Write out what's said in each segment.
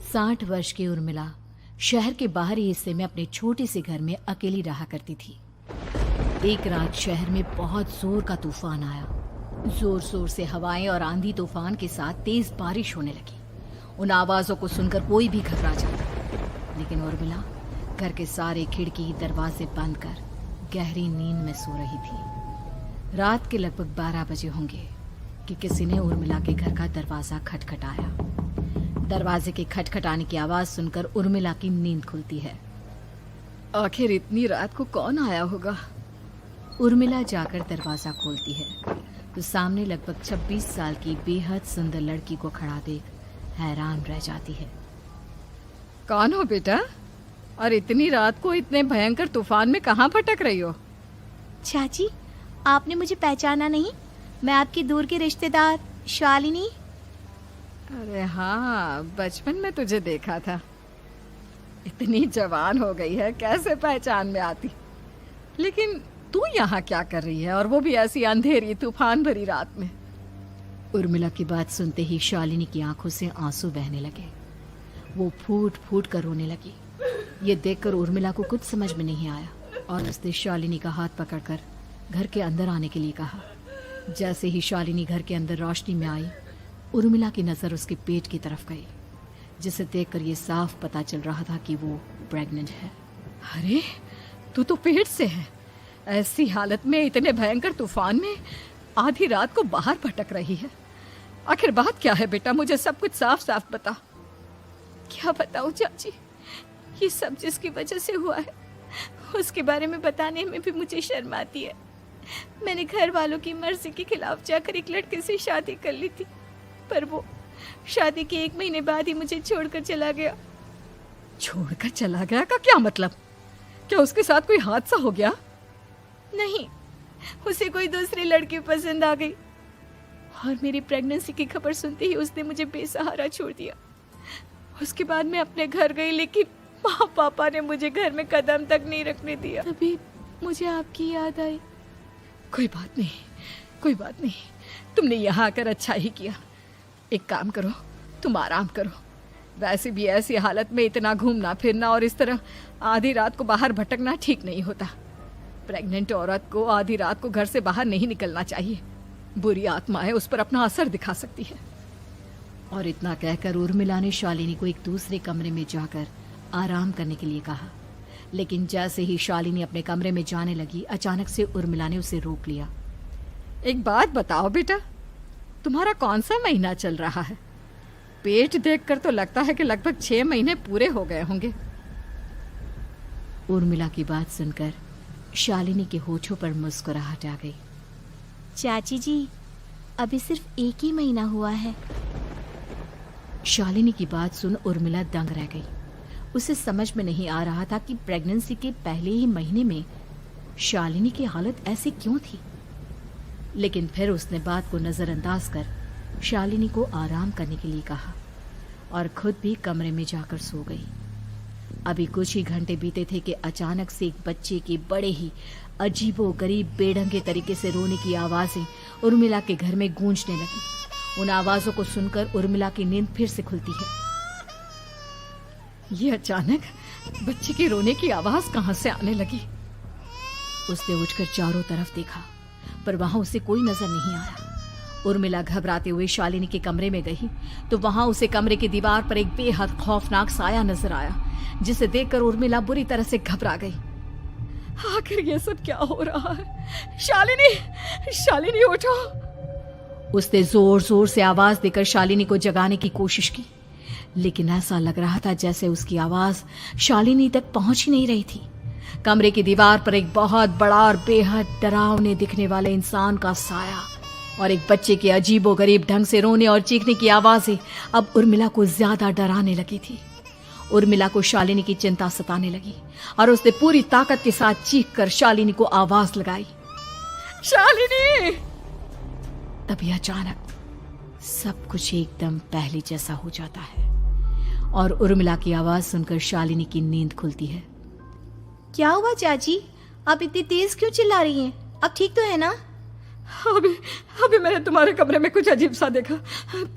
60 वर्ष की उर्मिला शहर के बाहरी हिस्से में अपने छोटे से घर में अकेली रहा करती थी। एक रात शहर में बहुत जोर का तूफान आया। जोर जोर से हवाएं और आंधी तूफान के साथ तेज बारिश होने लगी। उन आवाजों को सुनकर कोई भी घबरा जाता, लेकिन उर्मिला घर के सारे खिड़की दरवाजे बंद कर गहरी नींद में सो रही थी। रात के लगभग 12 बजे होंगे कि किसी ने उर्मिला के घर का दरवाजा खटखटाया। दरवाजे के खटखटाने की आवाज सुनकर उर्मिला की नींद खुलती है। आखिर इतनी रात को कौन आया होगा? उर्मिला जाकर दरवाजा खोलती है तो सामने लगभग 26 साल की बेहद सुंदर लड़की को खड़ा देख हैरान रह जाती है। कौन हो बेटा, और इतनी रात को इतने भयंकर तूफान में कहाँ भटक रही हो? चाची, आपने मुझे पहचाना नहीं? मैं आपकी दूर की रिश्तेदार शालिनी। अरे हाँ, बचपन में तुझे देखा था। इतनी जवान हो गई है, कैसे पहचान में आती। लेकिन तू यहाँ क्या कर रही है, और वो भी ऐसी अंधेरी तूफान भरी रात में? उर्मिला की बात सुनते ही शालिनी की आंखों से आंसू बहने लगे। वो फूट फूट कर रोने लगी। ये देखकर उर्मिला को कुछ समझ में नहीं आया और उसने शालिनी का हाथ पकड़कर घर के अंदर आने के लिए कहा। जैसे ही शालिनी घर के अंदर रोशनी में आई, उर्मिला की नजर उसके पेट की तरफ गई, जिसे देखकर ये साफ पता चल रहा था कि वो प्रेग्नेंट है। अरे, तू तो पेट से है। ऐसी हालत में इतने भयंकर तूफान में आधी रात को बाहर भटक रही है। आखिर बात क्या है बेटा, मुझे सब कुछ साफ साफ बता। क्या बताऊं चाची, ये सब जिसकी वजह से हुआ है उसके बारे में बताने में भी मुझे शर्म आती है। मैंने घर वालों की मर्जी के खिलाफ जाकर एक लड़के से शादी कर ली थी, पर वो शादी के 1 महीने बाद ही मुझे छोड़कर चला गया। छोड़कर चला गया का क्या मतलब? क्या उसके साथ कोई हादसा हो गया? नहीं, उसे कोई दूसरी लड़की पसंद आ गई और मेरी प्रेगनेंसी की खबर सुनते ही उसने मुझे बेसहारा छोड़ दिया। उसके बाद मैं अपने घर गई, लेकिन माँ पापा ने मुझे घर में कदम तक नहीं रखने दिया। तभी मुझे आपकी याद आई। कोई बात नहीं, कोई बात नहीं, तुमने यहाँ आकर अच्छा ही किया। एक काम करो, तुम आराम करो। वैसे भी ऐसी हालत में इतना घूमना फिरना और इस तरह आधी रात को बाहर भटकना ठीक नहीं होता। प्रेग्नेंट औरत को आधी रात को घर से बाहर नहीं निकलना चाहिए। बुरी आत्माएं उस पर अपना असर दिखा सकती है। और इतना कहकर उर्मिला ने शालिनी को एक दूसरे कमरे में जाकर आराम करने के लिए कहा। लेकिन जैसे ही शालिनी अपने कमरे में जाने लगी, अचानक से उर्मिला ने उसे रोक लिया। एक बात बताओ बेटा, तुम्हारा कौन सा महीना चल रहा है? पेट देखकर तो लगता है कि लगभग 6 महीने पूरे हो गए होंगे। उर्मिला की बात सुनकर शालिनी के होठों पर मुस्कुराहट आ गई। चाची जी, अभी सिर्फ 1 ही महीना हुआ है। शालिनी की बात सुन उर्मिला दंग रह गई। उसे समझ में नहीं आ रहा था कि प्रेगनेंसी के पहले ही महीने में शालिनी की हालत ऐसी क्यों थी। लेकिन फिर उसने बात को नजरअंदाज कर शालिनी को आराम करने के लिए कहा और खुद भी कमरे में जाकर सो गई। अभी कुछ ही घंटे बीते थे कि अचानक से एक बच्चे के बड़े ही अजीबो गरीब बेढंगे तरीके से रोने की आवाजें उर्मिला के घर में गूंजने लगी। उन आवाजों को सुनकर उर्मिला की नींद फिर से खुलती है। ये अचानक बच्चे के रोने की आवाज कहां से आने लगी? उसने उठकर चारों तरफ देखा, पर वहां उसे कोई नजर नहीं आया। उर्मिला घबराते हुए शालिनी के कमरे में गई तो वहां उसे कमरे की दीवार पर एक बेहद खौफनाक साया नजर आया, जिसे देखकर उर्मिला बुरी तरह से घबरा गई। आखिर ये सब क्या हो रहा है? शालिनी, शालिनी उठो! उसने जोर जोर से आवाज देकर शालिनी को जगाने की कोशिश की, लेकिन ऐसा लग रहा था जैसे उसकी आवाज शालिनी तक पहुंच ही नहीं रही थी। कमरे की दीवार पर एक बहुत बड़ा और बेहद डरावने दिखने वाले इंसान का साया और एक बच्चे के अजीबोगरीब ढंग से रोने और चीखने की आवाजें अब उर्मिला को ज्यादा डराने लगी थी। उर्मिला को शालिनी की चिंता सताने लगी और उसने पूरी ताकत के साथ चीखकर शालिनी को आवाज लगाई, शालिनी! तभी अचानक सब कुछ एकदम पहले जैसा हो जाता है और उर्मिला की आवाज सुनकर शालिनी की नींद खुलती है। क्या हुआ चाची, आप इतनी तेज क्यों चिल्ला रही हैं? अब ठीक तो है ना? अभी अभी मैंने तुम्हारे कमरे में कुछ अजीब सा देखा।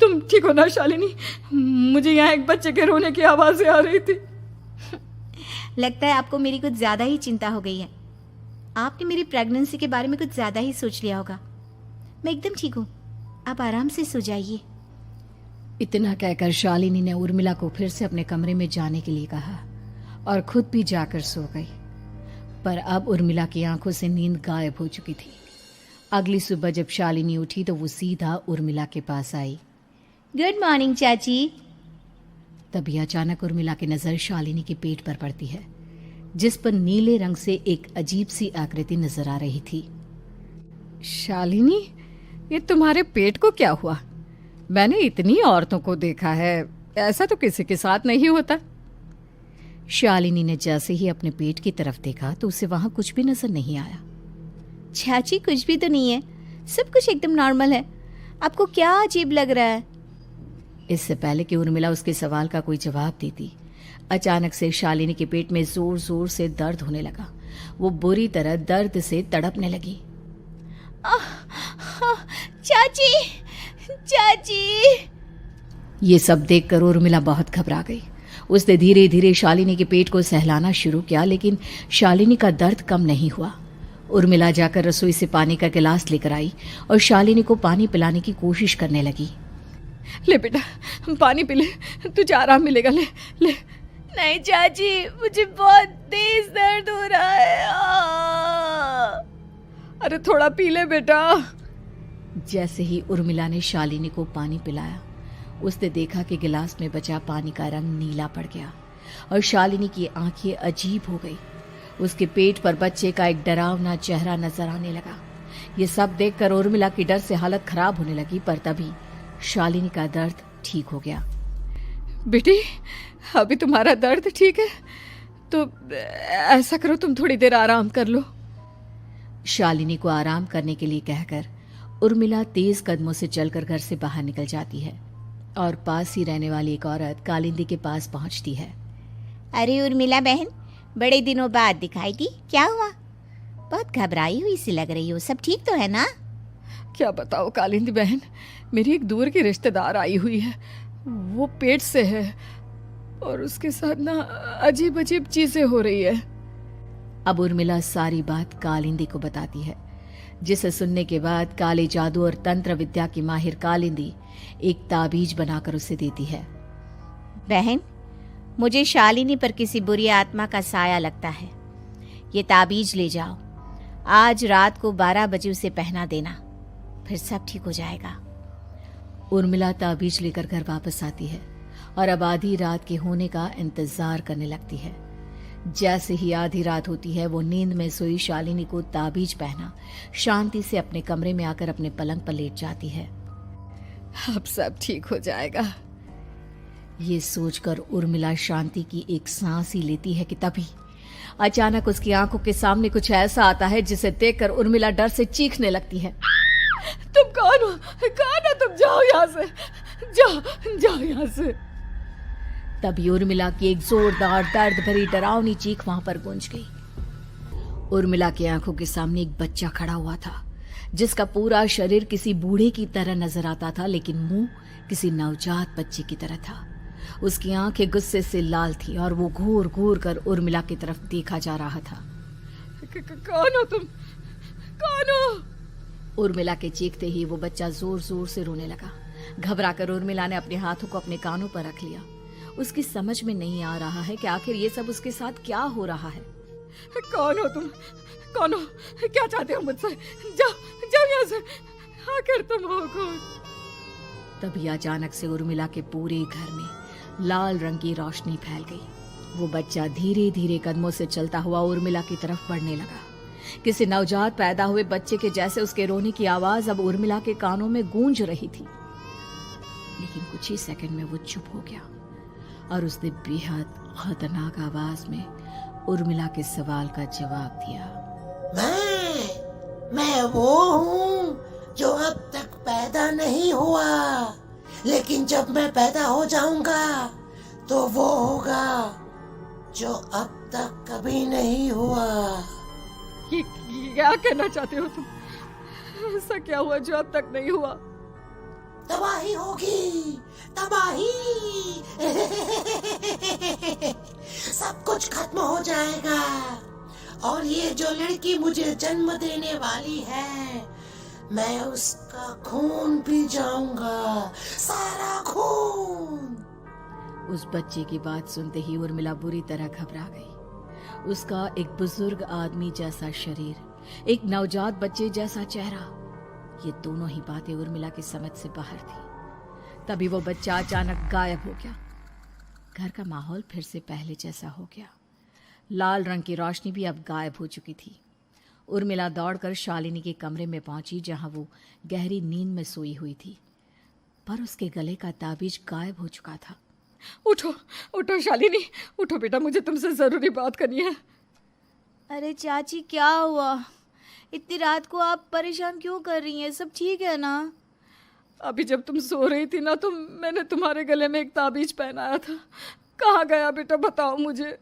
तुम ठीक हो ना शालिनी? मुझे यहाँ एक बच्चे के रोने की आवाज़ें आ रही थी। लगता है आपको मेरी कुछ ज़्यादा ही चिंता हो गई है। आपने मेरी प्रेगनेंसी के बारे में कुछ ज़्यादा ही सोच लिया होगा। मैं एकदम ठीक हूँ, आप आराम से सो जाइए। इतना कहकर शालिनी ने उर्मिला को फिर से अपने कमरे में जाने के लिए कहा और खुद भी जाकर सो गई। पर अब उर्मिला की आंखों से नींद गायब हो चुकी थी। अगली सुबह जब शालिनी उठी तो वो सीधा उर्मिला के पास आई। गुड मॉर्निंग चाची। तभी अचानक उर्मिला की नजर शालिनी के पेट पर पड़ती है, जिस पर नीले रंग से एक अजीब सी आकृति नजर आ रही थी। शालिनी, ये तुम्हारे पेट को क्या हुआ? मैंने इतनी औरतों को देखा है, ऐसा तो किसी के साथ नहीं होता। शालिनी ने जैसे ही अपने पेट की तरफ देखा तो उसे वहां कुछ भी नजर नहीं आया। चाची कुछ भी तो नहीं है, सब कुछ एकदम नॉर्मल है। आपको क्या अजीब लग रहा है? इससे पहले कि उर्मिला उसके सवाल का कोई जवाब देती, अचानक से शालिनी के पेट में जोर जोर से दर्द होने लगा। वो बुरी तरह दर्द से तड़पने लगी। चाची, चाची। ये सब देखकर उर्मिला बहुत घबरा गई। उसने धीरे धीरे शालिनी के पेट को सहलाना शुरू किया, लेकिन शालिनी का दर्द कम नहीं हुआ। उर्मिला जाकर रसोई से पानी का गिलास लेकर आई और शालिनी को पानी पिलाने की कोशिश करने लगी। ले बेटा, पानी पी ले, तुझे आराम मिलेगा। ले ले। नहीं चाची, मुझे बहुत तेज दर्द हो रहा है। अरे थोड़ा पी ले बेटा। जैसे ही उर्मिला ने शालिनी को पानी पिलाया, उसने देखा कि गिलास में बचा पानी का रंग नीला पड़ गया और शालिनी की आंखें अजीब हो गई। उसके पेट पर बच्चे का एक डरावना चेहरा नजर आने लगा। ये सब देखकर उर्मिला की डर से हालत खराब होने लगी, पर तभी शालिनी का दर्द ठीक हो गया। बेटी, अभी तुम्हारा दर्द ठीक है तो ऐसा करो, तुम थोड़ी देर आराम कर लो। शालिनी को आराम करने के लिए कहकर उर्मिला तेज कदमों से चलकर घर से बाहर निकल जाती है और पास ही रहने वाली एक औरत कालिंदी के पास पहुंचती है। अरे उर्मिला बहन, बड़े दिनों बाद दिखाई दी, क्या हुआ? बहुत घबराई हुई सी लग रही हो, सब ठीक तो है ना? क्या बताओ कालिंदी बहन, मेरी एक दूर की रिश्तेदार आई हुई है। वो पेट से है और उसके साथ ना अजीब अजीब चीजें हो रही है। अब उर्मिला सारी बात कालिंदी को बताती है, जिसे सुनने के बाद काले जादू और तंत्र विद्या की माहिर कालिंदी एक ताबीज बनाकर उसे देती है। बहन, मुझे शालिनी पर किसी बुरी आत्मा का साया लगता है। ये ताबीज ले जाओ, आज रात को 12 बजे उसे पहना देना, फिर सब ठीक हो जाएगा। उर्मिला ताबीज लेकर घर वापस आती है और अब आधी रात के होने का इंतजार करने लगती है। जैसे ही आधी रात होती है, वो नींद में सोई शालिनी को ताबीज पहना शांति से अपने कमरे में आकर अपने पलंग पर लेट जाती है। अब सब ठीक हो जाएगा, ये सोचकर उर्मिला शांति की एक सांस ही लेती है कि तभी अचानक उसकी आंखों के सामने कुछ ऐसा आता है जिसे देखकर उर्मिला डर से चीखने लगती है। तुम कौन हो? कौन हो तुम? जाओ यहाँ से, जाओ जाओ यहाँ से। तभी उर्मिला की एक जोरदार दर्द भरी डरावनी चीख वहां पर गूंज गई। उर्मिला की आंखों के सामने एक बच्चा खड़ा हुआ था, जिसका पूरा शरीर किसी बूढ़े की तरह नजर आता था, लेकिन मुंह किसी नवजात बच्चे की तरह था। उसकी आंखें गुस्से से लाल थी और वो घूर घूर कर उर्मिला की तरफ देखा जा रहा था। कौन हो तुम? कौन हो? उर्मिला के चीखते ही वो बच्चा जोर जोर से रोने लगा। घबराकर उर्मिला ने अपने हाथों को अपने कानों पर रख लिया। उसकी समझ में नहीं आ रहा है कि आखिर ये सब उसके साथ क्या हो रहा है। कौन हो तुम? कौन हो? क्या चाहते हो मुझसे? जाओ जाओ यहाँ से, आखिर तुम हो कौन? तभी अचानक से उर्मिला के पूरे घर में लाल रंग की रोशनी फैल गई। वो बच्चा धीरे धीरे कदमों से चलता हुआ उर्मिला की तरफ बढ़ने लगा। किसी नवजात पैदा हुए बच्चे के जैसे उसके रोने की आवाज अब उर्मिला के कानों में गूंज रही थी। लेकिन कुछ ही सेकंड में वो चुप हो गया और उसने बेहद खतरनाक आवाज में उर्मिला के सवाल का जवाब दिया। मैं वो हूँ जो अब तक पैदा नहीं हुआ, लेकिन जब मैं पैदा हो जाऊंगा तो वो होगा जो अब तक कभी नहीं हुआ। ये क्या कहना चाहते हो तुम? ऐसा क्या हुआ जो अब तक नहीं हुआ? तबाही होगी, तबाही। सब कुछ खत्म हो जाएगा और ये जो लड़की मुझे जन्म देने वाली है, मैं उसका खून पी जाऊंगा, सारा खून। उस बच्चे की बात सुनते ही उर्मिला बुरी तरह घबरा गई। उसका एक बुजुर्ग आदमी जैसा शरीर, एक नवजात बच्चे जैसा चेहरा, ये दोनों ही बातें उर्मिला की समझ से बाहर थी। तभी वो बच्चा अचानक गायब हो गया। घर का माहौल फिर से पहले जैसा हो गया। लाल रंग की रोशनी भी अब गायब हो चुकी थी। उर्मिला दौड़कर शालिनी के कमरे में पहुंची, जहां वो गहरी नींद में सोई हुई थी, पर उसके गले का ताबीज गायब हो चुका था। उठो उठो शालिनी, उठो बेटा, मुझे तुमसे जरूरी बात करनी है। अरे चाची क्या हुआ? इतनी रात को आप परेशान क्यों कर रही हैं? सब ठीक है ना? अभी जब तुम सो रही थी ना, तो मैंने तुम्हारे गले में एक ताबीज पहनाया था। कहाँ गया बेटा, बताओ मुझे।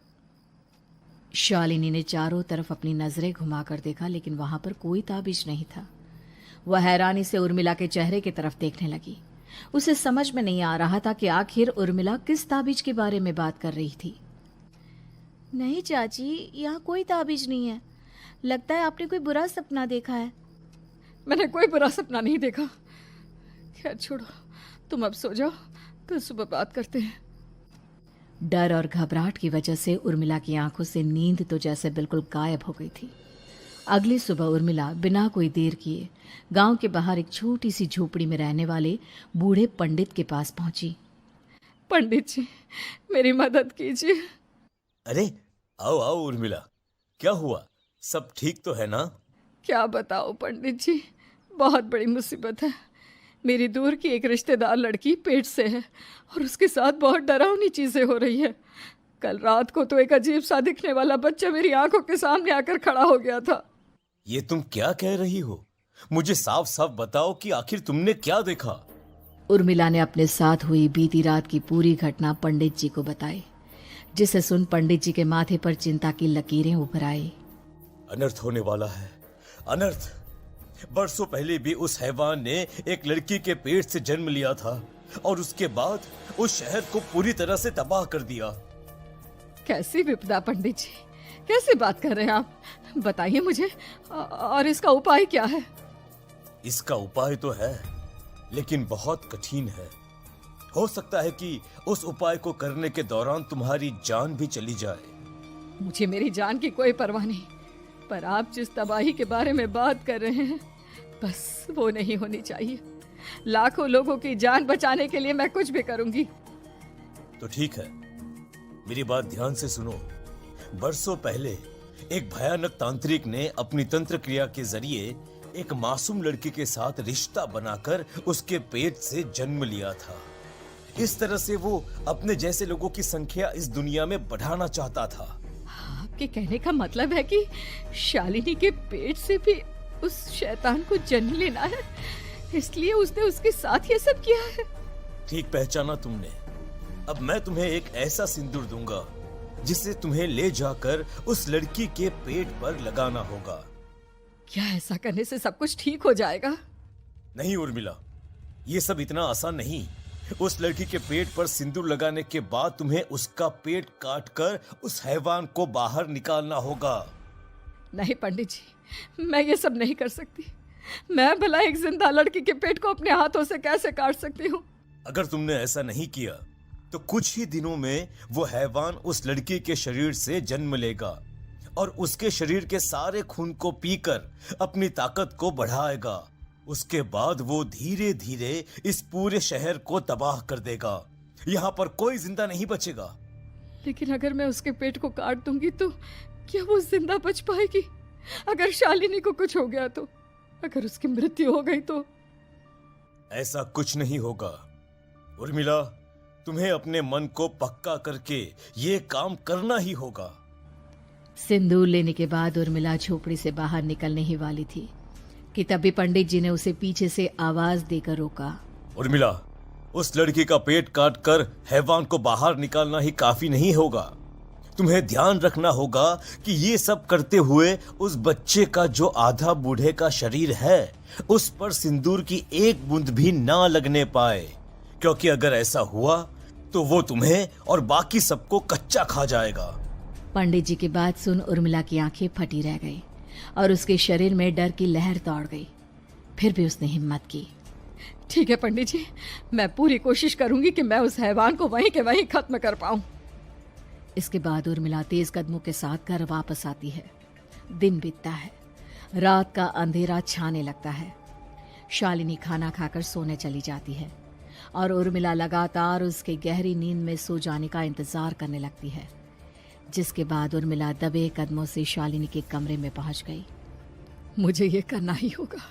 शालिनी ने चारों तरफ अपनी नजरें घुमाकर देखा, लेकिन वहां पर कोई ताबीज नहीं था। वह हैरानी से उर्मिला के चेहरे की तरफ देखने लगी। उसे समझ में नहीं आ रहा था कि आखिर उर्मिला किस ताबीज के बारे में बात कर रही थी। नहीं चाची, यहाँ कोई ताबीज नहीं है। लगता है आपने कोई बुरा सपना देखा है। मैंने कोई बुरा सपना नहीं देखा। खैर छोड़ो, तुम अब सो जाओ, फिर सुबह बात करते हैं। डर और घबराहट की वजह से उर्मिला की आंखों से नींद तो जैसे बिल्कुल गायब हो गई थी। अगली सुबह उर्मिला बिना कोई देर किए गांव के बाहर एक छोटी सी झोपड़ी में रहने वाले बूढ़े पंडित के पास पहुंची। पंडित जी, मेरी मदद कीजिए। अरे आओ आओ उर्मिला, क्या हुआ? सब ठीक तो है ना? क्या बताओ पंडित जी, बहुत बड़ी मुसीबत है। मेरी दूर की एक रिश्तेदार लड़की पेट से है और उसके साथ बहुत डरावनी चीजें हो रही है। कल रात को तो एक अजीब सा दिखने वाला बच्चा मेरी आंखों के सामने आकर खड़ा हो गया था। ये तुम क्या कह रही हो? मुझे साफ साफ बताओ कि आखिर तुमने क्या देखा? उर्मिला ने अपने साथ हुई बीती रात की पूरी घटना पंडित जी को बताई, जिसे सुन पंडित जी के माथे पर चिंता की लकीरें उभर आई। अनर्थ होने वाला है, अनर्थ। बरसों पहले भी उस हैवान ने एक लड़की के पेट से जन्म लिया था और उसके बाद उस शहर को पूरी तरह से तबाह कर दिया। कैसी विपदा पंडित जी, कैसे बात कर रहे हैं आप? बताइए मुझे, और इसका उपाय क्या है? इसका उपाय तो है, लेकिन बहुत कठिन है। हो सकता है कि उस उपाय को करने के दौरान तुम्हारी जान भी चली जाए। मुझे मेरी जान की कोई परवाह नहीं, पर आप जिस तबाही के बारे में बात कर रहे हैं, बस वो नहीं होनी चाहिए। लाखों लोगों की जान बचाने के लिए मैं कुछ भी करूंगी। तो ठीक है, मेरी बात ध्यान से सुनो। बरसों पहले एक भयानक तांत्रिक ने अपनी तंत्र क्रिया के जरिए एक मासूम लड़की के साथ रिश्ता बनाकर उसके पेट से जन्म लिया था। इस तरह से वो अपने जैसे लोगों की संख्या इस दुनिया में बढ़ाना चाहता था। आपके कहने का मतलब है कि शालिनी के पेट से भी उस शैतान को जन्म लेना है, इसलिए उसने उसके साथ ये सब किया है। ठीक पहचाना तुमने। अब मैं तुम्हें एक ऐसा सिंदूर दूंगा जिसे तुम्हें ले जाकर उस लड़की के पेट पर लगाना होगा। क्या ऐसा करने से सब कुछ ठीक हो जाएगा? नहीं उर्मिला, ये सब इतना आसान नहीं। उस लड़की के पेट पर सिंदूर लगाने के बाद तुम्हें उसका पेट काटकर उस हैवान को बाहर निकालना होगा। नहीं पंडित जी, मैं ये सब नहीं कर सकती। मैं भला एक जिंदा लड़की के पेट को अपने हाथों से कैसे काट सकती हूँ? अगर तुमने ऐसा नहीं किया तो कुछ ही दिनों में वो हैवान उस लड़की के शरीर से जन्म लेगा और उसके शरीर के सारे खून को पीकर अपनी ताकत को बढ़ाएगा। उसके बाद वो धीरे धीरे इस पूरे शहर को तबाह कर देगा। यहाँ पर कोई जिंदा नहीं बचेगा। लेकिन अगर मैं उसके पेट को काट दूंगी तो क्या वो जिंदा बच पाएगी? अगर शालिनी को कुछ हो गया तो, अगर उसकी मृत्यु हो गई तो? ऐसा कुछ नहीं होगा उर्मिला, तुम्हें अपने मन को पक्का करके ये काम करना ही होगा। सिंदूर लेने के बाद उर्मिला झोपड़ी से बाहर निकलने ही वाली थी कि तभी पंडित जी ने उसे पीछे से आवाज देकर रोका। उर्मिला, उस लड़की का पेट काटकर हैवान को बाहर निकालना ही काफी नहीं होगा। तुम्हें ध्यान रखना होगा कि ये सब करते हुए उस बच्चे का जो आधा बूढ़े का शरीर है उस पर सिंदूर की एक बूंद भी ना लगने पाए, क्योंकि अगर ऐसा हुआ तो वो तुम्हें और बाकी सबको कच्चा खा जाएगा। पंडित जी की बात सुन उर्मिला की आंखें फटी रह गई और उसके शरीर में डर की लहर दौड़ गई। फिर भी उसने हिम्मत की। ठीक है पंडित जी, मैं पूरी कोशिश करूंगी कि मैं उस हैवान को वहीं के वहीं खत्म कर पाऊं। इसके बाद उर्मिला तेज कदमों के साथ घर वापस आती है। दिन बीतता है, रात का अंधेरा छाने लगता है। शालिनी खाना खाकर सोने चली जाती है और उर्मिला लगातार उसके गहरी नींद में सो जाने का इंतजार करने लगती है। जिसके बाद उर्मिला दबे कदमों से शालिनी के कमरे में पहुंच गई। मुझे ये करना ही होगा।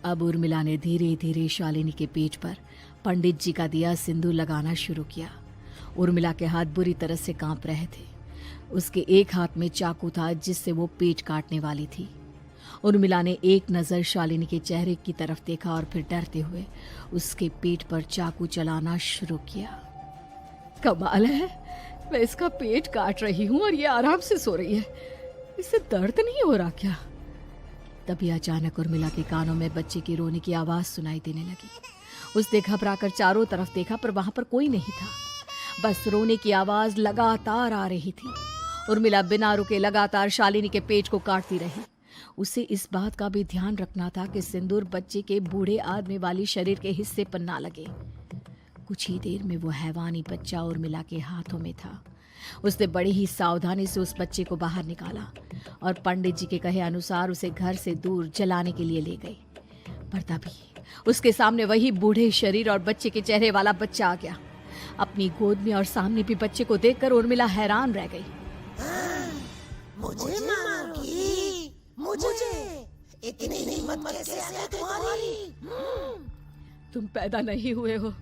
अब उर्मिला ने धीरे धीरे शालिनी के पेट पर पंडित जी का दिया सिंदूर लगाना शुरू किया। उर्मिला के हाथ बुरी तरह से कांप रहे थे। उसके एक हाथ में चाकू था जिससे वो पेट काटने वाली थी। उर्मिला ने एक नज़र शालिनी के चेहरे की तरफ देखा और फिर डरते हुए उसके पेट पर चाकू चलाना शुरू किया। कमाल है, मैं इसका पेट काट रही हूँ और ये आराम से सो रही है। इसे दर्द नहीं हो रहा क्या? तभी अचानक उर्मिला के कानों में बच्चे की रोने की आवाज सुनाई देने लगी। उसने घबराकर चारों तरफ देखा पर वहां पर कोई नहीं था। बस रोने की आवाज लगातार आ रही थी। उर्मिला बिना रुके लगातार शालिनी के पेट को काटती रही। उसे इस बात का भी ध्यान रखना था कि सिंदूर बच्चे के बूढ़े आदमी वाली शरीर के हिस्से पर ना लगे। कुछ ही देर में वो हैवानी बच्चा उर्मिला के हाथों में था। उसने बड़ी ही सावधानी से उस बच्चे को बाहर निकाला और पंडित जी के कहे अनुसार उसे घर से दूर जलाने के लिए ले गई। पर तभी उसके सामने वही बूढ़े शरीर और बच्चे के चेहरे वाला बच्चा आ गया। अपनी गोद में और सामने भी बच्चे को देखकर उर्मिला हैरान रह गई। मुझे मारोगी? मुझे इतनी हिम्मत कैसे आ गई तुम्हारी? तुम पैदा नहीं हुए हो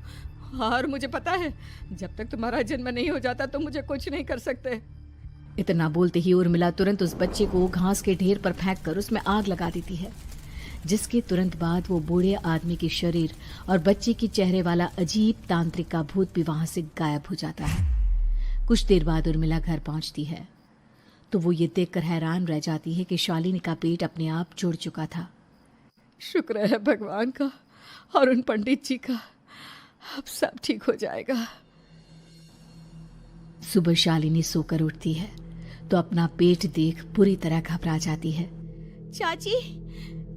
और मुझे पता है जब तक तुम्हारा जन्म नहीं हो जाता तो मुझे कुछ नहीं कर सकते। इतना बोलते ही उर्मिला तुरंत उस बच्चे को घास के ढेर पर फेंक कर उसमें आग लगा देती है, जिसके तुरंत बाद वो बूढ़े आदमी के शरीर और बच्चे के चेहरे वाला अजीब तांत्रिक का भूत भी वहां से गायब हो जाता है। कुछ देर बाद उर्मिला घर पहुंचती है तो वो ये देखकर हैरान रह जाती है कि शालिनी का पेट अपने आप जुड़ चुका था। शुक्र है भगवान का और उन पंडित जी का, अब सब ठीक हो जाएगा। सुबह शालिनी सोकर उठती है तो अपना पेट देख पूरी तरह घबरा जाती है। चाची,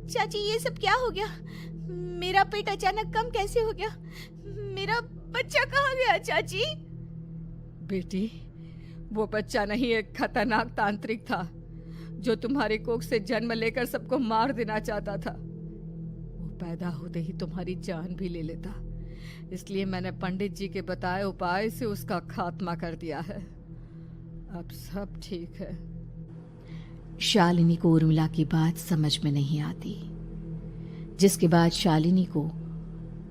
चाची ये सब क्या हो गया? मेरा पेट अचानक कम कैसे हो गया? मेरा बच्चा कहाँ गया चाची? बेटी, वो बच्चा नहीं, एक खतरनाक तांत्रिक था जो तुम्हारे कोख से जन्म लेकर सबको मार देना चाहता था। वो पैदा होते ही तुम्हारी जान भी ले लेता, इसलिए मैंने पंडित जी के बताए उपाय से उसका खात्मा कर दिया है। अब सब ठीक है। शालिनी को उर्मिला की बात समझ में नहीं आती, जिसके बाद शालिनी को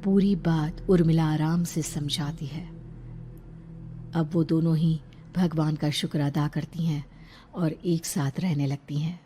पूरी बात उर्मिला आराम से समझाती है। अब वो दोनों ही भगवान का शुक्र अदा करती हैं और एक साथ रहने लगती हैं।